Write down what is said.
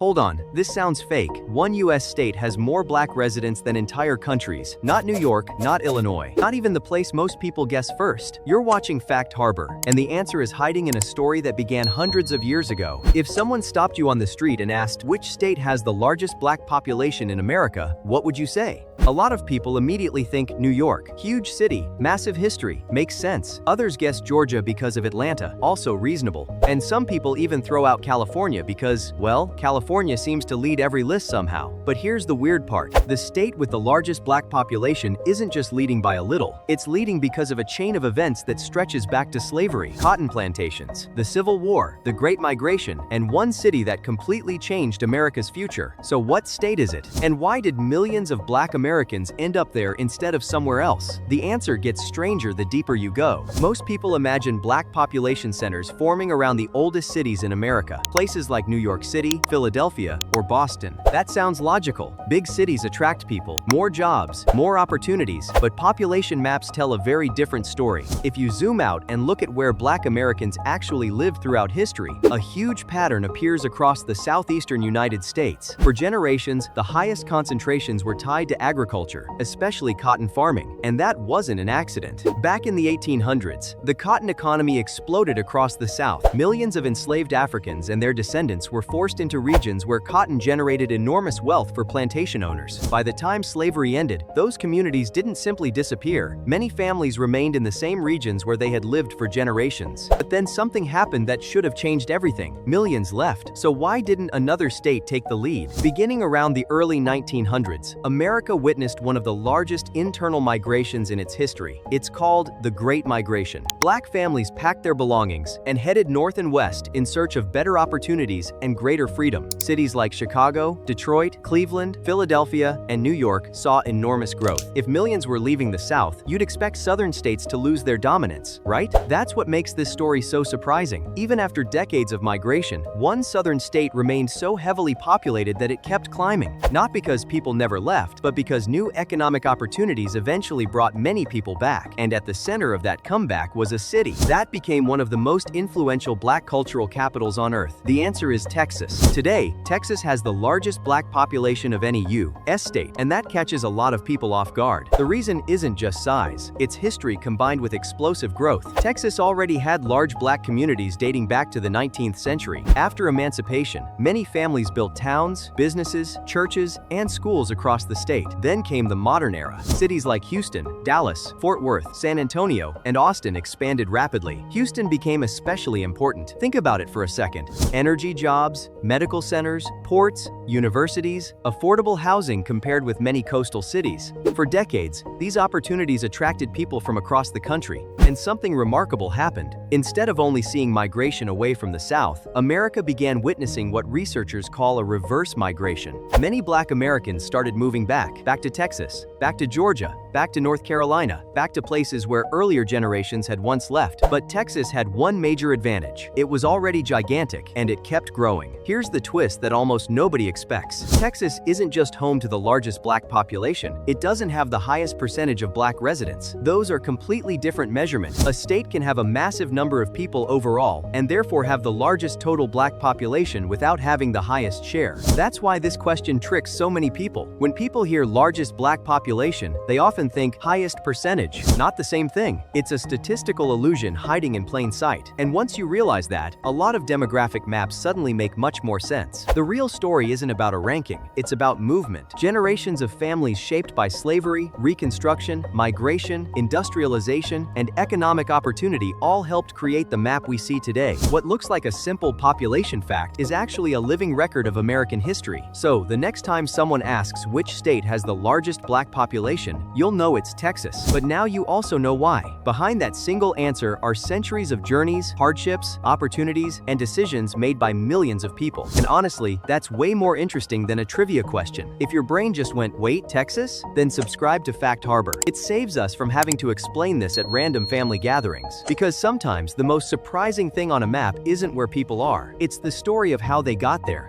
Hold on, this sounds fake. One US state has more black residents than entire countries. Not New York, not Illinois, not even the place most people guess first. You're watching Fact Harbor, and the answer is hiding in a story that began hundreds of years ago. If someone stopped you on the street and asked which state has the largest black population in America, what would you say? A lot of people immediately think New York. Huge city, massive history, makes sense. Others guess Georgia because of Atlanta, also reasonable. And some people even throw out California because, well, California seems to lead every list somehow. But here's the weird part. The state with the largest black population isn't just leading by a little. It's leading because of a chain of events that stretches back to slavery, cotton plantations, the Civil War, the Great Migration, and one city that completely changed America's future. So what state is it? And why did millions of black Americans end up there instead of somewhere else? The answer gets stranger the deeper you go. Most people imagine black population centers forming around the oldest cities in America, places like New York City, Philadelphia, or Boston. That sounds logical. Big cities attract people, more jobs, more opportunities, but population maps tell a very different story. If you zoom out and look at where black Americans actually lived throughout history, a huge pattern appears across the southeastern United States. For generations, the highest concentrations were tied to agriculture, especially cotton farming, and that wasn't an accident. Back in the 1800s, the cotton economy exploded across the South. Millions of enslaved Africans and their descendants were forced into regions where cotton generated enormous wealth for plantation owners. By the time slavery ended, those communities didn't simply disappear. Many families remained in the same regions where they had lived for generations. But then something happened that should have changed everything. Millions left. So why didn't another state take the lead? Beginning around the early 1900s, America witnessed one of the largest internal migrations in its history. It's called the Great Migration. Black families packed their belongings and headed north and west in search of better opportunities and greater freedom. Cities like Chicago, Detroit, Cleveland, Philadelphia, and New York saw enormous growth. If millions were leaving the South, you'd expect southern states to lose their dominance, right? That's what makes this story so surprising. Even after decades of migration, one southern state remained so heavily populated that it kept climbing. Not because people never left, but because new economic opportunities eventually brought many people back. And at the center of that comeback was a city that became one of the most influential black cultural capitals on earth. The answer is Texas. Today, Texas has the largest black population of any U.S. state, and that catches a lot of people off guard. The reason isn't just size, it's history combined with explosive growth. Texas already had large black communities dating back to the 19th century. After emancipation, many families built towns, businesses, churches, and schools across the state. Then came the modern era. Cities like Houston, Dallas, Fort Worth, San Antonio, and Austin expanded rapidly. Houston became especially important. Think about it for a second. Energy jobs, medical centers, ports, universities, affordable housing compared with many coastal cities. For decades, these opportunities attracted people from across the country, and something remarkable happened. Instead of only seeing migration away from the South, America began witnessing what researchers call a reverse migration. Many black Americans started moving back to Texas, back to Georgia, back to North Carolina, back to places where earlier generations had once left. But Texas had one major advantage. It was already gigantic, and it kept growing. Here's the twist that almost nobody expects. Texas isn't just home to the largest black population. It doesn't have the highest percentage of black residents. Those are completely different measurements. A state can have a massive number of people overall, and therefore have the largest total black population without having the highest share. That's why this question tricks so many people. When people hear largest black population, they often think highest percentage. Not the same thing. It's a statistical illusion hiding in plain sight. And once you realize that, a lot of demographic maps suddenly make much more sense. The real story isn't about a ranking, it's about movement. Generations of families shaped by slavery, Reconstruction, migration, industrialization, and economic opportunity all helped create the map we see today. What looks like a simple population fact is actually a living record of American history. So, the next time someone asks which state has the largest black population, you'll know it's Texas. But now you also know why. Behind that single answer are centuries of journeys, hardships, opportunities, and decisions made by millions of people. And honestly, that's way more interesting than a trivia question. If your brain just went, "Wait, Texas?" Then subscribe to Fact Harbor. It saves us from having to explain this at random family gatherings. Because sometimes the most surprising thing on a map isn't where people are, it's the story of how they got there.